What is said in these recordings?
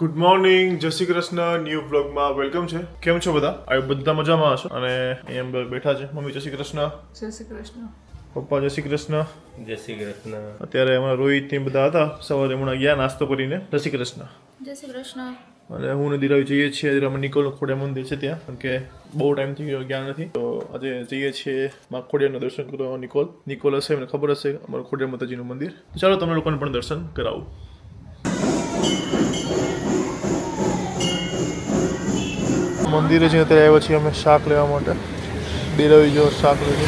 Good morning, જય Shri Krishna. New બ્લોગમાં welcome છે. કેમ છો બધા? આ બધા મજામાં હશો. અને અહીંયા બેઠા છે મમ્મી. જય શ્રી કૃષ્ણ. જય શ્રી કૃષ્ણ. પપ્પા જય શ્રી કૃષ્ણ. જય શ્રી કૃષ્ણ. અત્યારે હમણાં રોહિત ને બધા હતા, સવારે હમણાં ગયા નાસ્તો કરીને. જય શ્રી કૃષ્ણ. જય શ્રી કૃષ્ણ. અને હું ને દિરાવી જઈએ છીએ. આજે અમે નિકોલનું ખોડિયાર મંદિર છે ત્યાં, કારણ કે બહુ ટાઈમ થઈ ગયો ગયા નથી, તો આજે જઈએ છીએ માં ખોડિયારના દર્શન કરવા. નિકોલ હશે, મને ખબર હશે અમારું ખોડિયાર માતાજીનું મંદિર. તો ચાલો તમને લોકોને પણ દર્શન કરાવું. મંદિરે છે અત્યારે આવ્યા છીએ અમે શાક લેવા માટે. દિરાવી જો શાક લેજો.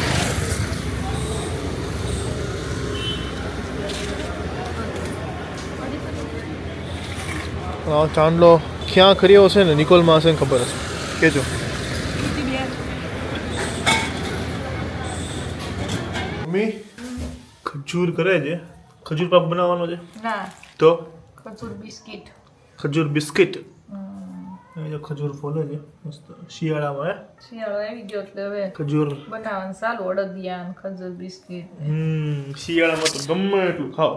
ચાંદલો ક્યાં કર્યો હશે ને, નિકોલમાં હશે ને ખબર હશે, કેજો. મમ્મી ખજૂર કરે છે, ખજૂર પાક બનાવવાનો છે. ના, તો ખજૂર બિસ્કિટ. ખજૂર બિસ્કિટ. ખજૂર ફોલે છે મસ્ત શિયાળામાં. શિયાળો આવી ગયો એટલે હવે ખજૂર બનાવવાનું ચાલુ. અડદિયા ખજૂર બિસ્કિટ. શિયાળામાં તો ગમે એટલું ખાઓ,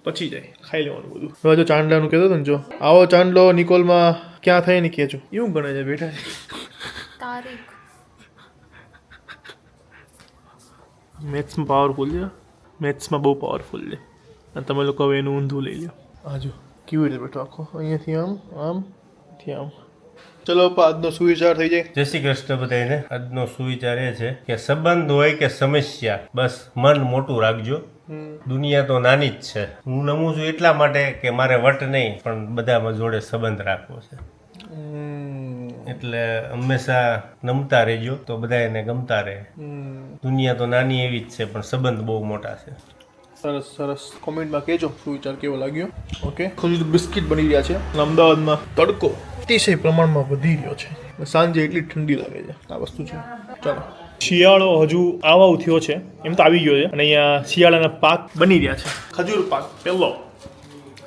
પછી જાય ખાઈ લેવાનું બધું. હવે જો ચાંદલાનું કહેતો હતો ને, જો આવો ચાંદલો નિકોલમાં ક્યાં થાય ને કહેજો. એવું ગણે છે બેઠા છે. તારીખ મેથ્સમાં પાવરફુલ છે, મેથ્સમાં બહુ પાવરફુલ છે. અને તમે લોકો હવે એનું ઊંધું લઈ લો. આજો કેવી રીતે બેઠો આખો, અહીંયાથી આમ આમથી આમ. ચલો આજનો સુવિચાર થઈ જાય. જય શ્રી કૃષ્ણ બધાને. આજનો સુવિચાર એ છે કે સંબંધ હોય કે સમસ્યા, બસ મન મોટું રાખજો. દુનિયા તો નાની જ છે. હું નમું છું એટલા માટે કે મારે વટ નહીં, પણ બધામાં જોડે સંબંધ રાખવો છે. એટલે હંમેશા નમતા રહેજો, તો બધા એને ગમતા રહે. દુનિયા તો નાની એવી જ છે, પણ સંબંધ બહુ મોટા છે. સરસ સરસ. કોમેન્ટમાં કહેજો સુવિચાર કેવો લાગ્યો. ઓકે. ખજૂર બિસ્કિટ બની રહ્યા છે. અને અમદાવાદમાં તડકો અતિશય પ્રમાણમાં વધી રહ્યો છે. સાંજે એટલી ઠંડી લાગે છે. આ વસ્તુ છે. ચાલો, શિયાળો હજુ આવાવ થયો છે, એમ તો આવી ગયો છે. અને અહીંયા શિયાળાના પાક બની રહ્યા છે. ખજૂર પાક પહેલો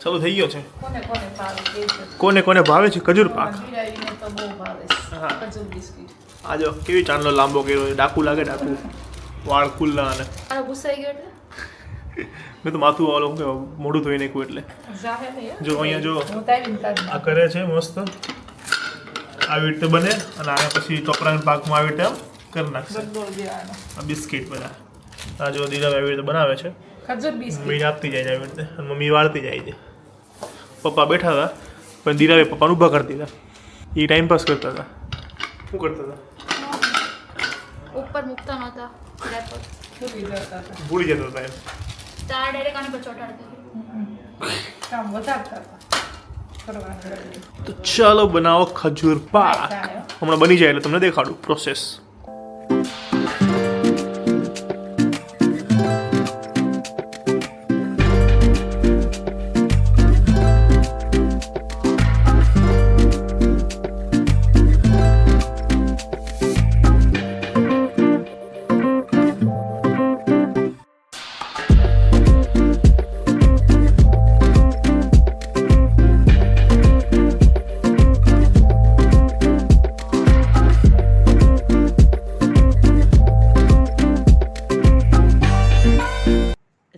ચાલુ થઈ ગયો છે. કોને કોને ભાવે છે? કોને કોને ભાવે છે ખજૂર પાક? બિરાવીને તો બહુ ભાવે છે ખજૂર બિસ્કિટ. આ જો કેવી ચાંદલો લાંબો કર્યો છે. ડાકુ લાગે, ડાકુ. વાળ ખુલ્લા. અને આ ગુસાઈ ગયો એટલે મેં તો માથું વાળો શું કહેવાય, મોઢું ધોઈ નાખ્યું એટલે. જાહે નહીં. જો અહીંયા જો હું તારી તારી આ કરે છે મસ્ત. આવી રીતે બને. અને આને પછી ટોપરાના પાકમાં આવી રીતે આમ કરી નાખશે. ગોળ દેવાનો. આ બિસ્કિટ બધા આ જો દીરાવ આવી રીતે બનાવે છે. ખજૂર બિસ્કિટ મમ્મીને આપતી જાય છે આવી રીતે, અને મમ્મી વાળતી જાય છે. પપ્પા બેઠા હતા, પણ દીરાવે પપ્પાને ઊભા કરી દીધા. એ ટાઈમ પાસ કરતા હતા. શું કરતા હતા? ઉપર મૂકતા નહોતા રેપર, ભૂલી જતા હતા. ભૂલી જતા હતા એમ. તારા ડાયરેક્ટ આની પર ચોટાડતા. કામ વધારતા હતા. કરવાનું. તો ચાલો બનાવો ખજૂર પાક. જાણે હો. હમણાં બની જાય એટલે તમને દેખાડું પ્રોસેસ.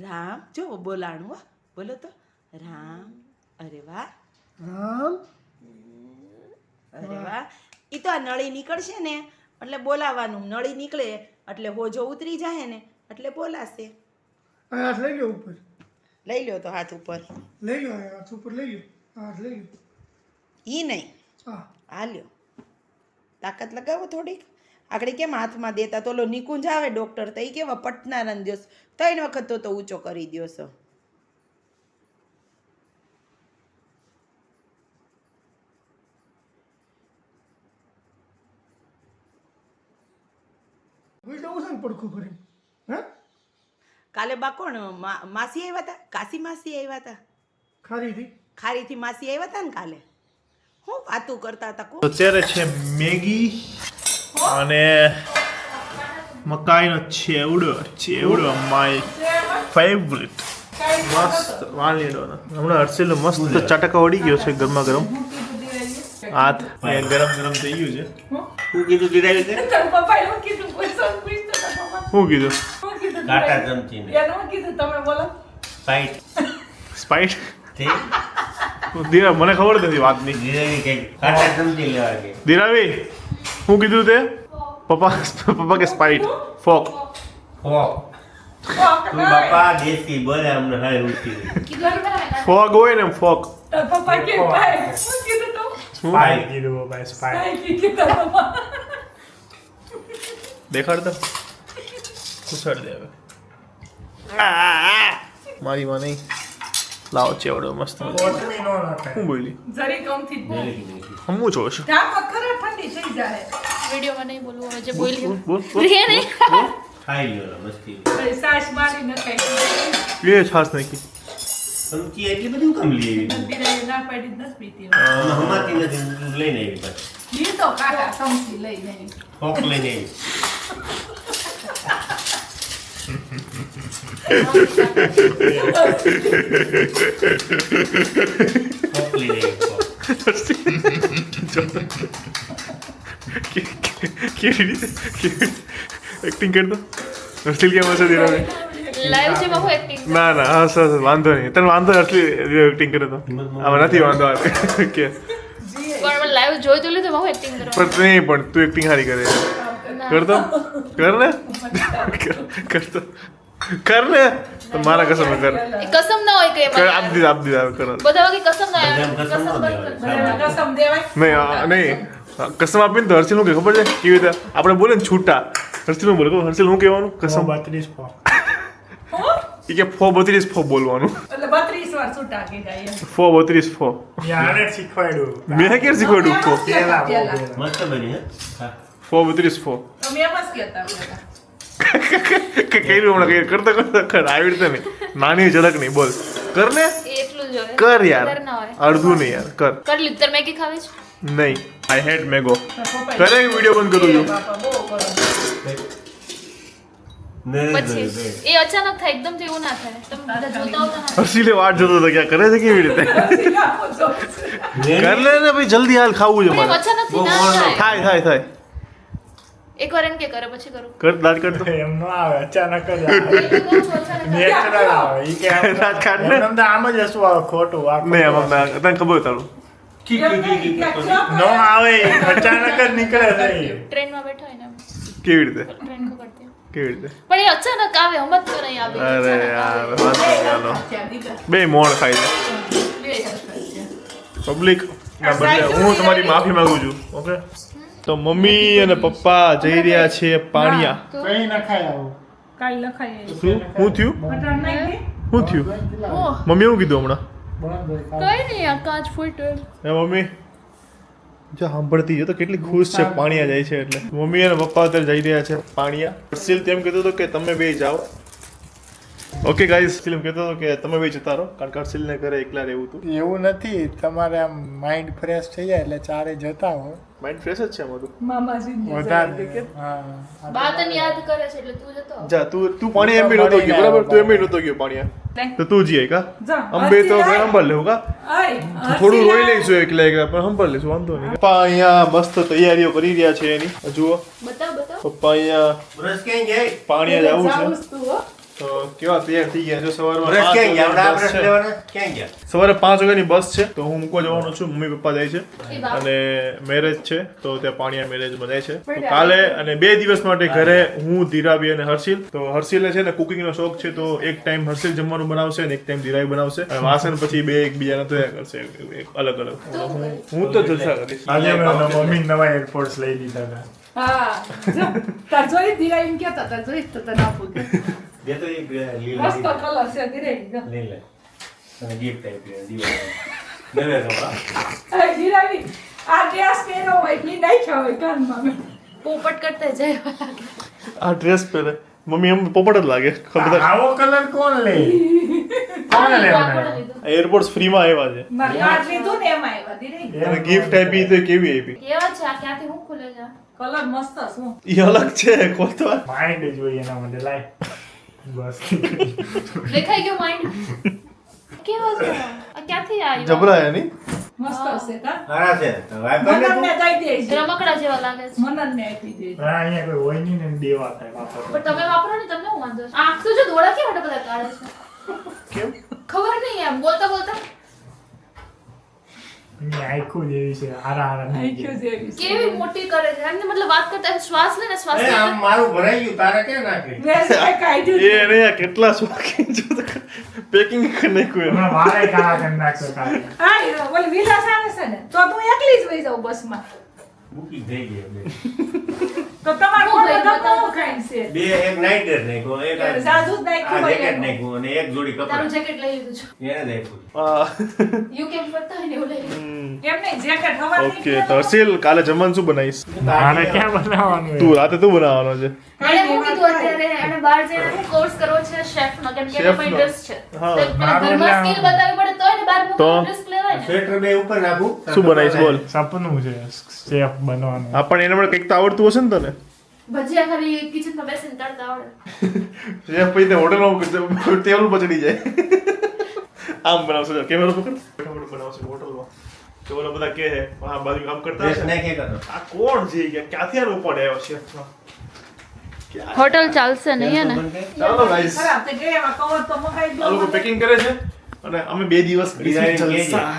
રામ જો બોલાણું હો. બોલો તો રામ. અરે વાહ રામ. અરે વાહ. એ તો આ નળી નીકળશે ને એટલે બોલાવાનું. નળી નીકળે એટલે હોજો ઉતરી જાય ને એટલે બોલાશે. હાથ લઈ લો ઉપર, લઈ લ્યો તો હાથ ઉપર. લઈ લો હાથ ઉપર લઈ લો, હાથ લઈ લો. ઈ નહીં, હા આ લ્યો. તાકાત લગાવો થોડીક. આગળ કેમ હાથમાં દેતા? તો ઓલો નિકુંજ આવે ડૉક્ટર, તો એ કેવા પટનારા દિવસ 3 વખત તો ઊંચો કરી દ્યો છો. ભાઈ તો છે ને પડખું ભરી. હે કાલે બા કોણ માસી આવ્યા હતા? કાશી માસી આવ્યા હતા? ખારીથી ખારીથી માસી આવ્યા હતા ને કાલે. હું વાતું કરતા હતા કોણ? અત્યારે છે મેગી અને મકાઈનો ચેવડો. ચેવડો માય ફેવરિટ. મસ્ત વાલીડોનો. હમણાં હર્ષેલ મસ્ત ચટકા વળી ગયો છે ગરમા ગરમ. હાથ ગરમ ગરમ થઈ ગયું છે. શું કીધું દીરાવી તે? પપ્પાએ શું કીધું? પૂછતો હતા પપ્પા. શું કીધું? શું કીધું? કાંટા ચમચીને એનું શું કીધું? તમે બોલો. સ્પાઈટ સ્પાઈટ. થી ધીરા મને ખબર નથી વાતની. ધીરેથી કંઈક કાંટા સમજી લેવા કે ધીરાવી શું કીધું તે? પપ્પા કે સ્પાઇટ ફોક. ફોક તું બાપા દેશી બોલે અમને હાય ઉઠી કીધું ને ફોગ હોય ને ફોક. પપ્પા કે ભાઈ શું કીધું તું સ્પાઈ કીધું બાબા સ્પાઈ ભાઈ કીધું પપ્પા દેખાડ તો ઉછાડ દે હવે. મારી માં નહીં લાવો ચેવડો મસ્ત કોથમી નો નાખે હું બોલી જરી કમથી બોલ હમું છો છો ઢાંકો ખરા ઠંડી થઈ જાય વિડીયોમાં નહીં બોલવું હવે જે બોલી બોલ રે નહીં ખાઈ લ્યો મસ્તી પછી સાસ મારી ન ખાઈ એ છાસ નાખી. સમજી એટલી બધી કામ લઈ આવી બિરાઈ ના પાડી જ નથી પીતી હમાતી નથી લઈને આવી પાછી ઈ તો કાકા સમસી લઈને આવી. ફોક લઈને આવી ફોક લઈને આવી કેવી રીતે એક્ટિંગ કરતો હર્ષિલ કેમ હશે ધીરાવી? લાઈવ છે બહુ એક્ટિંગ ના ના હા સર વાંધો નહીં તને વાંધો હર્ષિલ એક્ટિંગ કરે તો આમાં નથી વાંધો આવે કે પણ લાઈવ જોઈ તો લીધું બહુ એક્ટિંગ કરવા પણ નહીં પણ તું એક્ટિંગ સારી કરે કરતો કર ને કરતો કર ને તો મારા કસમ કર એ કસમ ના હોય કે કર આપ દીધા કર બધા કે કસમ ના હોય બધાને કસમ ન દેવાય. બરાબર કસમ દેવાય નહીં કસમ આપીને તો હર્ષિલ શું કે ખબર છે કેવી રીતે આપણે બોલે ને છૂટા હર્ષિલ બોલે ખબર હર્ષિલ શું કહેવાનું કસમ 32 ફોક એ કે ફો 32 ફો બોલવાનું એટલે 32 વાર છૂટા કે જાય ફો 32 ફો યાર શીખવાડ્યું મેં ક્યારે શીખવાડ્યું ફો પેલા મસ્ત બની હે હા. ફો 32 ફો અમે એમ જ કહેતા હતા કે કર્યું હમણાં કઈ કરતા કર આવી રીતે નહીં નાની ઝલક નહીં બોલ કર ને એ એટલું જ હોય કર યાર વધારે ના હોય અડધું નહીં યાર કર કર લીધું તાર મેગી ખાવી છે નહીં આઈ હેટ મેગો પપ્પા કરે વિડીયો બંધ કરું છું બાપા બહુ કરો પછી એ અચાનક થાય એકદમ તો એવું ના થાય તમે બધા જોતા હોતા ના હર્ષિલે વાટ જોતો હતો ક્યાં કરે છે કેવી રીતે કર લે ને ભાઈ જલ્દી હાલ ખાવું છે પણ મારે એમ અચાનક થી ના થાય થાય એકવાર એમ કે કરે પછી કરું કર દાંત કર તો એમ નો આવે અચાનક જ આવે એ તો કહું છું, અચાનક નેચરલ આવે ઈ કે દાંત કાઢ ને એમ તો આમ જ હસવું આવે ખોટું આખું નહીં આમ તને ખબર તારું નો આવે અચાનક જ નીકળે છે ઈ. ટ્રેનમાં બેઠો હોય ને એમ, કેવી રીતે ટ્રેન પકડતી કેવી રીતે પણ એ અચાનક આવે સમજતો નહીં આવે અરે અચાનક યાર આવે. વાંધો નહીં હાલો બે મોણ ખાઈ છે પબ્લિક ના બદલે હું તમારી માફી માંગુ છું ઓકે તો મમ્મી અને પપ્પા જઈ રહ્યા છે પાણિયા કઈ ન ખાય આવું કાલ લખાય શું થયું બટર નાખી શું થયું ઓહ, મમ્મી શું કીધું હમણાં કઈ નહીં આ કાચ ફૂટ્યો હે મમ્મી જો સાંભળતી જો તો કેટલી ખુશ છે પાણિયા જાય છે એટલે મમ્મી અને પપ્પા અત્યારે જઈ રહ્યા છે પાણિયા હર્ષિલ તેમ કહેતો હતો કે તમે બે જાઓ ઓકે ગાઈઝ ફિલ્મ કહેતો હતો કે તમે બે જતા રહો કારણ કે હર્ષિલને ઘરે એકલા રહેવું હતું એવું નથી તમારે આમ માઇન્ડ ફ્રેશ થઈ જાય એટલે ચારે જતા હો માઇન્ડ ફ્રેશ જ છે અમારું મામાજી વધારે હા બા તને યાદ કરે છે એટલે તું જતો જા તું પાણી એમ બી નહોતો ગયો બરાબર તું એમ બી નહોતો ગયો પાણીયા તો તું જઈએ કા જા, અંબે તો હર્ષિલ અંબર લેવું કા આય થોડું રોઈ લઈશું એકલા એકલા પણ સંભાળ લઈશું વાંધો નહીં પપ્પા અહીંયા મસ્ત તૈયારીઓ કરી રહ્યા છે એની જુઓ બતાવ પપ્પા અહીંયા બ્રશ ક્યાં જાય પાણીયા જવું છે જાઉં છું, હો. તો કેવા તૈયાર થઈ ગયા છે સવારમાં બ્રશ 5 ક્યાં ગયા વાગ્યાની બસ આપણા બ્રશ છે. લેવાના ક્યાં ગયા સવારે 5 વાગ્યાની બસ છે તો હું મૂકવા જવાનો છું મમ્મી પપ્પા જાય છે એ બાપ. અને મેરેજ છે તો ત્યાં પાણીયા મેરેજમાં જાય છે તો કાલે અને 2 દિવસ માટે ઘરે હું ધીરાબી અને હર્ષિલ તો હર્ષિલને છે ને કુકિંગનો શોખ છે તો એક ટાઈમ હર્ષિલ જમવાનું બનાવશે અને એક ટાઈમ ધીરાબી બનાવશે અને વાસણ પછી બે એકબીજાને તૈયાર કરશે એક અલગ અલગ હું તો જલસા કરીશ આજે મેં મમ્મી નવા એરપોર્ટ્સ લઈ લીધા હતા હા જો, તાર જોઈ ધીરા એમ કહેતા તાર જોઈશ તો તને આપું કે બે તો એક મસ્ત કલર છે ધીરે જો. લઈ લે અને ગિફ્ટ આપી દિવાળી નવે કપડા આ ધીરાવી આ ડ્રેસ પહેર્યો હોય ઈ નાખ્યો હોય કાનમાં મેં. પોપટ કરતા જાય આ ડ્રેસ પહેરે મમ્મી એમ પોપટ જ લાગે ખબર આવો કલર કોણ લે કોણ લેવાના એરપોર્ટ્સ ફ્રીમાં આવ્યા છે મારે કાર્ડ લીધું ને એમાં આવ્યા ધીરે અને ગિફ્ટ આપી તો કેવી આપી કેવા છે આ ક્યાંથી હું ખુલે છે કલર મસ્ત શું એ અલગ છે કોઈ તો માઇન્ડ જોઈએ એના માટે લાય બસ દેખાઈ ગયો માઇન્ડ કેવા છે આ ક્યાંથી આવ્યો જબરાયા નહીં મસ્ત હશે કા સારા છે તો વાપરને મનનને દઈ દેજે રમકડા જેવા લાગે છે મનનને આપી દેજે હા અહીંયા કોઈ હોય નહીં ને દેવા થાય વાપરવા પણ તમે વાપરો ને તમને હું વાંધો છે આંખ તો જો દોડા કેમ આટલા બધા કાઢે છે કેમ ખબર નહીં એમ બોલતા બોલતા એની આંખો જેવી છે હારા હારા નહીં આંખ્યો જેવી છે. કેવી મોટી કરે છે એમને મતલબ વાત કરતા શ્વાસ લે ને શ્વાસ એ આમ મારું ભરાઈ ગયું તારે ક્યાં નાખી મેં જે કાઢ્યું એ એને યાર કેટલા શોખીન છો પેકિંગ નાખ્યું હમણાં મારે કાળા કરી નાખશો કાલે હા એ ઓલી વિલાસ આવે છે ને તો તું એકલી જ વહી જાઉં બસમાં બુકિંગ થઈ ગઈ તો તમારે હું કોઈ ગઈ ગમતું ખાઈને છે બે એક નાઈટ ડ્રેસ નાખ્યો એક આ સાદું જ નાખ્યું હોય જેકેટ એનું. નાખ્યું અને એક જોડી તારું કપડાં જેકેટ લઈ લીધું છે એને નાખ્યું યુ કેમ ફરતા હોય ને એવું લઈ લીધું એમ નહીં જેકેટ હવા નહીં ઓકે તો હર્ષિલ કાલે જમવાનું શું બનાવીશ મારે ક્યાં બનાવવાનું તું રાતે તું બનાવવાનો છે એને હું કીધું અત્યારે એને બહાર જઈને હું કોર્સ કરવો છે શેફનો કેમ કે Chef એમાં નો. ઇન્ટરેસ્ટ છે હા. તો પેલા મારું ઘરમાં એટલે- સ્કિલ બતાવવી પડે તોય ને બહાર તો? મૂકવાનું રિસ્ક લેવાય ને સ્વેટર બે ઉપર નાખું શું બનાવીશ બોલ સપનું છે શેફ બનવાનું હા પણ એને મને કંઈક તો આવડતું હશે ને તને ભજીયા ખાલી કિચનમાં બેસીને તળતા આવડે શેફ પછી તે હોટલમાં ટેબલ પર ચડી જાય આમ બનાવશો કેમેરો પકડ બનાવશો હોટલમાં તો ઓલા બધા કે હે હા બાજુ કામ કરતા ડ્રેસ હશે ને. નાખે કરો આ કોણ છે કે ક્યાંથી આ ઉપડે આવ્યો શેફમાં હોટલ ચાલશે નહીં ને ચાલો ગાઈસ ખરાબ તે ગયા એમાં કવર તો મગાઈ આ લોકો દો પેકિંગ કરે છે અને અમે 2 દિવસ કરીશું ડિઝાઇન જલસા.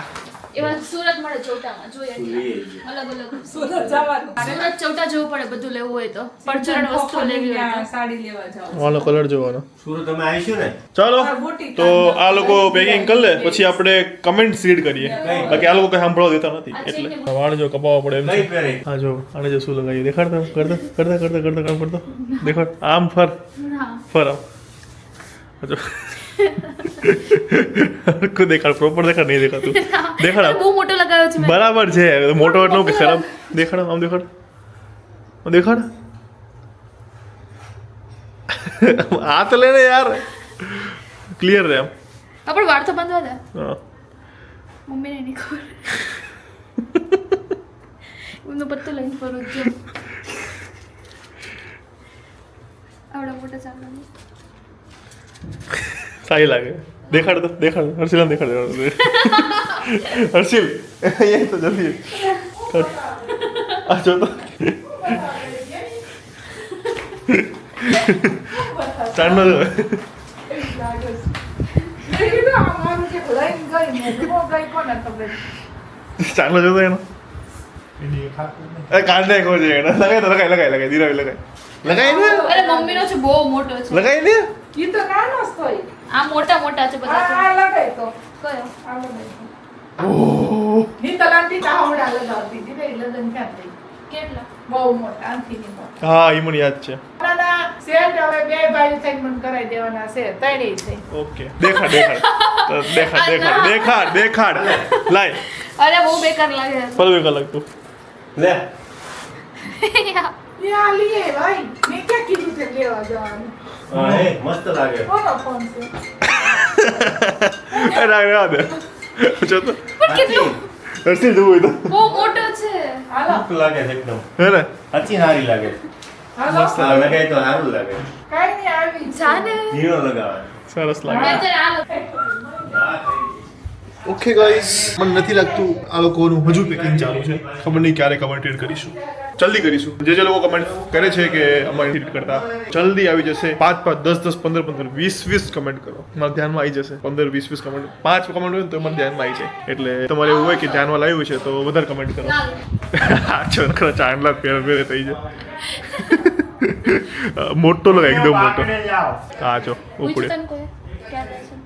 એવા સુરત મળે ચૌટામાં જોઈએ એટલે અલગ અલગ સુરત જવાનું સુરત ચૌટા જવું પડે બધું લેવું હોય તો પરચુરણ વસ્તુ લેવી હોય તો સાડી લેવા જાવ વાળનો કલર જોવાનો સુરત અમે આવીશું ને ચાલો બુટીક તો આ લોકો પેકિંગ કરી લે પછી આપણે કમેન્ટ રીડ કરીએ બાકી આ લોકો કઈ સાંભળવા દેતા નથી એટલે વાળ જો કપાવવા પડે એમ કઈ છે પહેરે હા જો આને જો શું લગાવ્યું દેખાડ તો કરતા કામ કરતો દેખાડ આમ ફર ફર આમ જો કોઈ દેખાડ પ્રોપર દેખાડ નહીં દેખાતું દેખાડ આમ. બહુ મોટો લગાવ્યો છે મેં બરાબર છે મોટો એટલો કે ખરાબ દેખાડ આમ દેખાડ આમ દેખાડ આ તો લેને યાર ક્લિયર રે આમ આપણે વાળ તો બાંધવા દે હા મમ્મીને નહીં ખબર એમનો પત્તો લઈને ફરું જો આવડા મોટા ચાલવાનું સારી લાગે દેખાડ તો દેખાડ હર્ષિલ દેખાડ હર્ષિલ અહીંયા તો જલ્દી કર. આ જો તો ચાંદનો જો મેં કીધું આ મારું જે લઈને ગઈ મેં કીધું ગઈ કોને ખબર ચાંદનો જો તો એનો એની ખાતું નહીં. એ કાંડ નાખો છે એને લગાય ધીરે લગાય ને અરે મમ્મીનો છે બહુ મોટો છે લગાય ને ઈ તો નાનો જ તોય આ મોટા મોટા છે બધા તો. આ લગાય તો કયો આ લગાય તો નીતલાંતી તાવડા લગાવતી હતી ને લગન ક્યાં થઈ કેટલા બહુ મોટા આંથી મોટા હા એ મને યાદ છે નાના સેટ હવે બે ભાઈ થઈને મને કરાવી દેવાના છે ત્રણેય થઈ ઓકે દેખાડ લાય અરે બહુ બેકાર લાગે પલવે કા લાગતું લે યા લીએ ભાઈ મેં ક્યાં કીધું છે લેવા જવાનું હા એ મસ્ત લાગે કોનો ફોન છે રાગ દે જો તો પણ કેટલું હર્ષિલ જોવું તો બહુ મોટો છે હાલો મસ્ત લાગે છે એકદમ હે ને અચી સારી લાગે હાલો આ લગાય તો સારું લાગે કાઈ નહીં આવી જાને ઝીણો લગાવે સરસ મેં લાગે અત્યારે આ ઓકે ગાઈસ મને નથી લાગતું આ લોકોનું હજુ પેકિંગ ચાલુ છે ખબર નહીં ક્યારે કમેન્ટ રીડ કરીશું જલ્દી કરીશું જે લોકો કમેન્ટ કરે છે કે અમારી રીડ કરતા જલ્દી આવી જશે 5 10 10 15 20 કમેન્ટ કરો મારા ધ્યાનમાં આવી જશે 15 20 કમેન્ટ 5 કમેન્ટ હોય ને તો મને ધ્યાનમાં આવી જાય એટલે તમારે એવું હોય કે ધ્યાનમાં લાવ્યું છે તો વધારે કમેન્ટ કરો આ છોકરા ચાંદલા પેરે થઈ જાય મોટો લગાય એકદમ મોટો આપણે જાઓ. હા જો પૂછ ઉપડે તને કોઈ ક્યાં રહે છે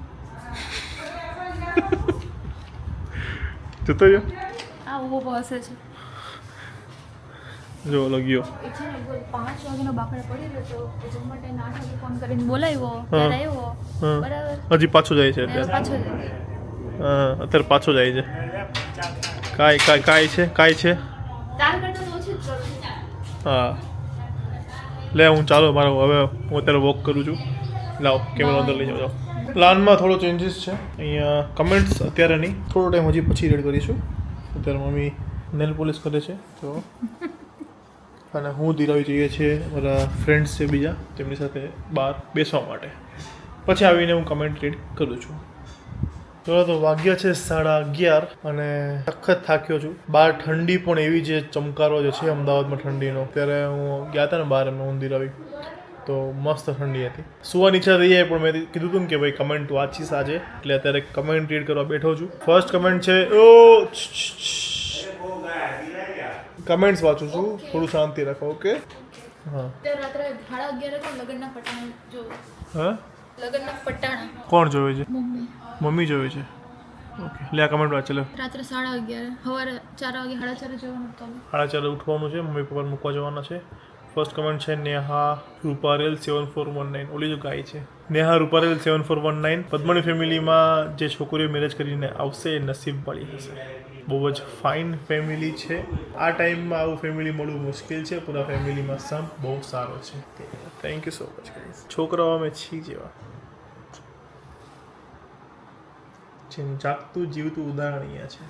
જતો રહ્યો આ ઊભો હશે છે જો લગ્યો એ છે ને 5 વાગ્યાનો બાકડે પડી રહ્યો તો જમવા ટાઈમ 8 વાગે ફોન કરીને બોલાવ્યો હા. ત્યારે આવ્યો હા. બરાબર હજી પાછો જાય છે અને અત્યારે પાછો હા અત્યારે પાછો જાય છે કાંઈ છે તાર કરતા તો ઓછી જ કરું છું હા લે હું ચાલો મારો હવે હું અત્યારે વોક કરું છું લાવ કેમેરા અંદર લઈ જાઓ પ્લાનમાં થોડો ચેન્જીસ છે અહીંયા કમેન્ટ્સ અત્યારે નહીં થોડો ટાઈમ હજી પછી રેડ કરીશું અત્યારે મમ્મી નેલ પોલિશ કરે છે તો અને હું ધીરાવી જઈએ છીએ મારા ફ્રેન્ડ્સ છે બીજા તેમની સાથે બહાર બેસવા માટે પછી આવીને હું કમેન્ટ રીડ કરું છું તો વાગ્યા છે 11:30 અને સખત થાક્યો છું બહાર ઠંડી પણ એવી જે ચમકારો જે છે અમદાવાદમાં ઠંડીનો ત્યારે હું ગયા હતા ને બહાર એમને ઊંધી આવી તો મસ્ત ઠંડી હતી. સુવાની ઈચ્છા થઈ જાય પણ મેં કીધું હતું ને કે ભાઈ કમેન્ટ વાંચીશ આજે, એટલે અત્યારે કમેન્ટ રીડ કરવા બેઠો છું. ફર્સ્ટ કમેન્ટ છે કમેન્ટ્સ વાંચું છું, થોડું શાંતિ રાખો. ઓકે હા તે રાત્રે 11:30 લગ્નના પટાણા જો હા લગ્નના પટાણા કોણ જોવે છે? મમ્મી મમ્મી જોવે છે. ઓકે લે આ કમેન્ટ વાંચ લે. રાત્રે 11:30 સવારે 4 વાગે 4:30 જવાનું હતું. 4:30 ઉઠવાનું છે, મમ્મી પપ્પાને મૂકવા જવાના છે. ફર્સ્ટ કમેન્ટ છે નેહા રૂપારેલ 7419. ઓલી જો ગાય છે નેહા રૂપારેલ 7419. પદ્મણી ફેમિલીમાં જે છોકરીઓ મેરેજ કરીને આવશે એ નસીબવાળી હશે. બહુ જ ફાઇન ફેમિલી છે. આ ટાઈમમાં આવું ફેમિલી મળવું મુશ્કેલ છે. પૂરા ફેમિલીમાં સંપ બહુ સારો છે. Thank you so much guys. છોકરાઓ અમે છી જેવા જેનું જાગતું જીવતું ઉદાહરણ અહીંયા છે.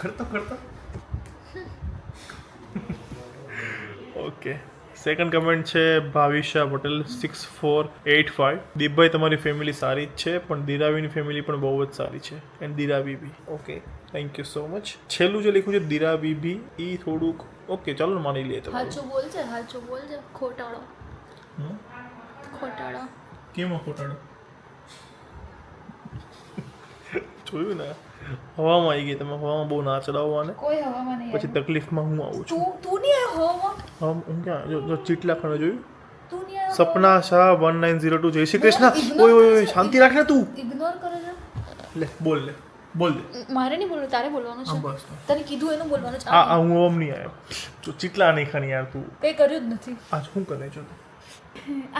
કરતો ઓકે સેકન્ડ કમેન્ટ છે ભાવિશા પટેલ 6485. દીપભાઈ તમારી ફેમિલી સારી જ છે પણ દિરાવીની ફેમિલી પણ બહુ જ સારી છે. એન્ડ દિરાવી બી. Okay thank you so much. છેલ્લું જે લખ્યું છે દિરાવી બી એ થોડુંક ઓકે ચાલો ને માની લઈએ. હાચું બોલજે ખોટાડો. કેમ ખોટાડો? જોયું ને હવામાં આવી ગઈ તમે. હવામાં બહુ ના ચડાવવાને કોઈ હવામાં નહીં પછી તકલીફમાં હું આવું છું. તું નહીં આવ્યો હવામાં. હું ક્યાં જો ચીટલા ખાને જોયું. તું નહીં આવ્યો. સપના શાહ 1902. જય શ્રી કૃષ્ણ. ઓય શાંતિ રાખ ને તું. ઇગ્નોર કરે છે. લે બોલ દે. મારે નહીં બોલવું, તારે બોલવાનું છે. બસ તને કીધું એનું બોલવાનું છે. હું ઓમ નહીં આવ્યો. જો ચીટલા નહીં ખાની યાર તું. કંઈ કર્યું જ નથી. આજ શું કરે છો?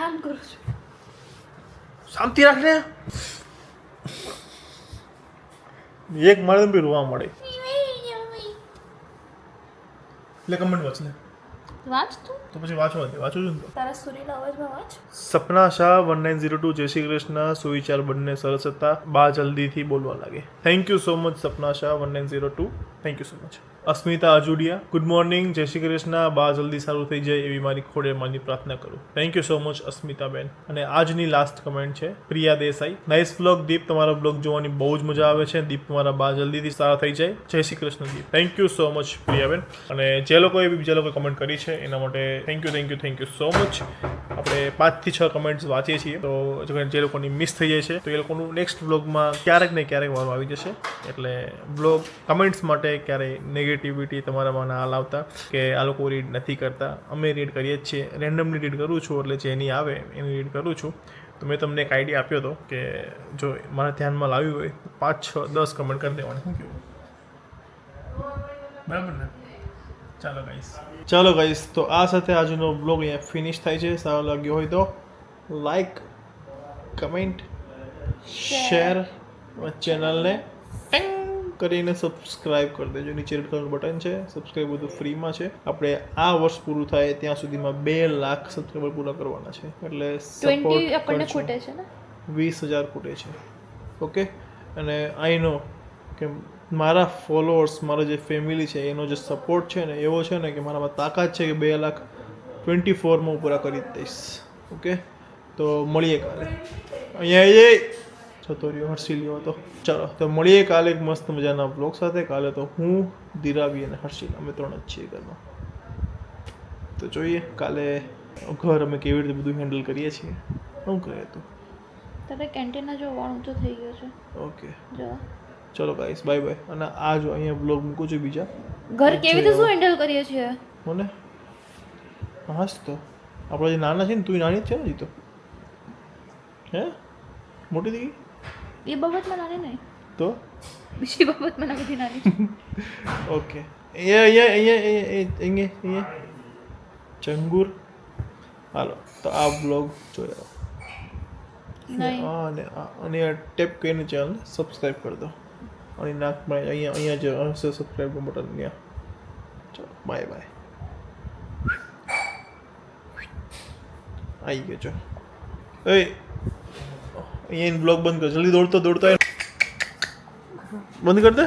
આમ કરું છું. શાંતિ રાખ ને. એક મારે બી રોવા મળે. એટલે કમેન્ટ વાંચ લે. વાંચ તું. તો પછી વાંચું છું ને. તારા સુરીલા અવાજમાં વાંચ. સપના શાહ 1902. જય શ્રી કૃષ્ણ. સુવિચાર બંને સરસ હતા. બા જલ્દીથી બોલવા લાગે. Thank you so much Sapna Shah 1902. Thank you so much. Asmita Ajudiya good morning. જય શ્રી કૃષ્ણ. બા જલ્દી સારું થઈ જાય એવી મારી ખોડે માની પ્રાર્થના કરું. થેન્ક યુ સો મચ અસ્મિતા બેન. અને આજની લાસ્ટ કમેન્ટ છે પ્રિયા દેસાઈ. નાઇસ બ્લોગ દીપ. તમારો બ્લોગ જોવાની બહુ જ મજા આવે છે. દીપ તમારા બા જલ્દીથી સારા થઈ જાય. જય Shri Krishna Deep. Thank you so much પ્રિયાબેન. અને જે લોકોએ બીજા લોકોએ કમેન્ટ કરી છે એના માટે થેન્ક યુ સો મચ. આપણે 5 થી 6 કમેન્ટ્સ વાંચીએ છીએ તો જે લોકોની મિસ થઈ જાય છે તો એ લોકોનું નેક્સ્ટ બ્લોગમાં ક્યારેક ને ક્યારેક વારો આવી જશે. એટલે બ્લોગ કમેન્ટ્સ માટે ક્યારેય નેગેટિવિટી તમારામાં ના લાવતા કે આ લોકો રીડ નથી કરતા. અમે રીડ કરીએ જ છીએ. રેન્ડમલી રીડ કરું છું એટલે જેની આવે એની રીડ કરું છું. તો મેં તમને એક આઈડિયા આપ્યો હતો કે જો મારા ધ્યાનમાં લાવ્યું હોય 5, 6, 10 કમેન્ટ કરી દેવાનું. શું કહેવું? બરાબર ને? ચાલો ગાઈસ તો આ સાથે આજનો બ્લોગ અહીંયા ફિનિશ થાય છે. સારો લાગ્યો હોય તો લાઈક, કમેન્ટ, શેર, ચેનલને કરીને સબસ્ક્રાઇબ કરી દેજો. નીચે રેડ કલરનું બટન છે. સબસ્ક્રાઇબ બધું ફ્રીમાં છે. આપણે આ વર્ષ પૂરું થાય ત્યાં સુધીમાં 2 લાખ સબસ્ક્રાઇબર પૂરા કરવાના છે. એટલે 20 આપણને ખૂટે છે ને 20,000 ખૂટે છે. ઓકે અને આઈ નો કે મારા ફોલોઅર્સ મારા જે ફેમિલી છે એનો જે સપોર્ટ છે ને એવો છે ને કે મારામાં તાકાત છે કે 2,24,000 પૂરા કરી જ દઈશ. ઓકે તો મળીએ કાલે. અહીંયા જતો રહ્યો હર્ષી લ્યો હતો. ચાલો તો મળીએ કાલે એક મસ્ત મજાના બ્લોગ સાથે. કાલે તો હું દિરાવી અને હર્ષિલ અમે 3 જ છીએ ઘરમાં. તો જોઈએ કાલે ઘર અમે કેવી રીતે બધું હેન્ડલ કરીએ છીએ. શું કરે તું? તારે કેન્ટીનમાં જોવાનું તો થઈ ગયું છે. ઓકે જો ચલો ગાઈસ બાય બાય. અને આ જો અહીંયા બ્લોગ મૂકું છું બીજા. ઘર કેવી રીતે શું હેન્ડલ કરીએ છીએ? મને હાસ તો આપણે જે નાના છે ને તું નાની જ છે ને હજી તો. હે મોટી થઈ ગઈ એ બાબતમાં નાની નહીં તો બીજી બાબતમાં બધી નાની છે. ઓકે અહીંયા ચંગુર. હાલો તો આ બ્લોગ જોયો નહીં અને ટેપ કરીને ચેનલ સબસ્ક્રાઈબ કરી દો. અને નાકમાં અહીંયા જે હશે સબસ્ક્રાઈબનું બટન ત્યાં. ચલો બાય બાય. આવી ગયો છો. અહીંયા બ્લોગ બંધ કર જલ્દી. દોડતો બંધ કર દે.